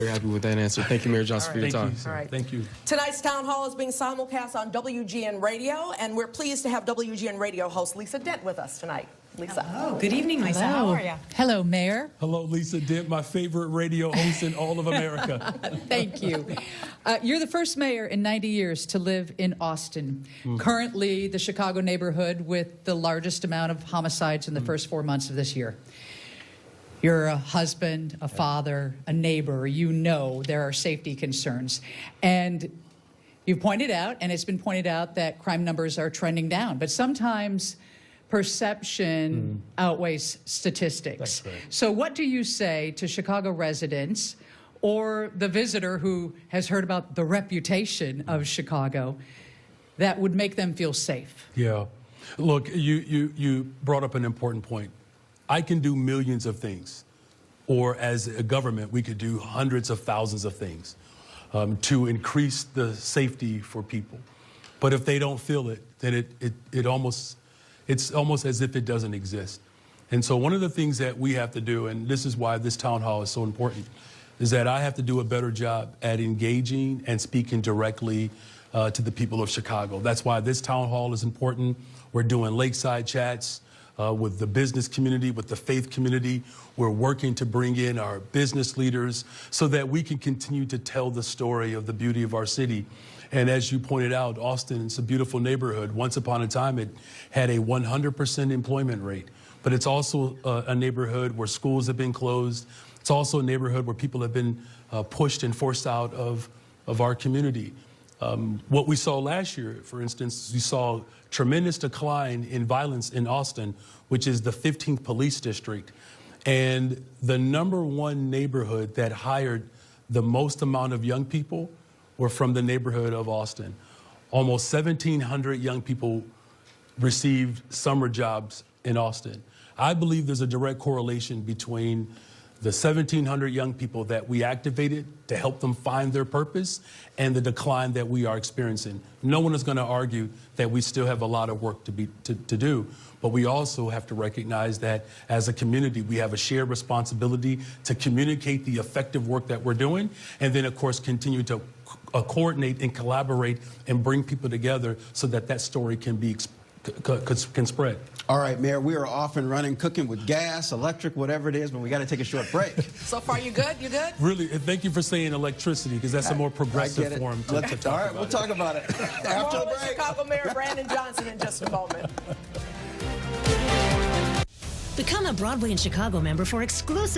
Very happy with that answer. Thank you, Mayor Johnson, for your time. All right. Thank you. Tonight's town hall is being simulcast on WGN Radio, and we're pleased to have WGN Radio host Lisa Dent with us tonight. Lisa. Oh, good evening, Lisa. How are you? Hello, Mayor. Hello, Lisa Dent, my favorite radio host in all of America. Thank you. You're the first mayor in 90 years to live in Austin. Currently, the Chicago neighborhood with the largest amount of homicides in the first 4 months of this year. You're a husband, a father, a neighbor. You know there are safety concerns. And you've pointed out, and it's been pointed out, that crime numbers are trending down. But sometimes perception outweighs statistics. That's right. So what do you say to Chicago residents or the visitor who has heard about the reputation of Chicago that would make them feel safe? Yeah. Look, you brought up an important point. I can do millions of things, or as a government, we could do hundreds of thousands of things to increase the safety for people. But if they don't feel it, then it's almost as if it doesn't exist. And so one of the things that we have to do, and this is why this town hall is so important, is that I have to do a better job at engaging and speaking directly to the people of Chicago. That's why this town hall is important. We're doing lakeside chats with the business community, with the faith community. We're working to bring in our business leaders so that we can continue to tell the story of the beauty of our city. And as you pointed out, Austin is a beautiful neighborhood. Once upon a time, it had a 100% employment rate. But it's also a neighborhood where schools have been closed. It's also a neighborhood where people have been pushed and forced out of our community. What we saw last year, for instance, we saw tremendous decline in violence in Austin, which is the 15th police district. And the #1 neighborhood that hired the most amount of young people were from the neighborhood of Austin. Almost 1,700 young people received summer jobs in Austin. I believe there's a direct correlation between the 1,700 young people that we activated to help them find their purpose and the decline that we are experiencing. No one is going to argue that we still have a lot of work to do, but we also have to recognize that as a community, we have a shared responsibility to communicate the effective work that we're doing, and then, of course, continue to coordinate and collaborate and bring people together so that that story can spread. All right, Mayor, we are off and running, cooking with gas, electric, whatever it is, but we got to take a short break. So far, you good? You good? Really, thank you for saying electricity, because that's a more progressive form to talk about. All right, we'll talk about it after the More with break. Chicago Mayor Brandon Johnson in just a moment. Become a Broadway in Chicago member for exclusive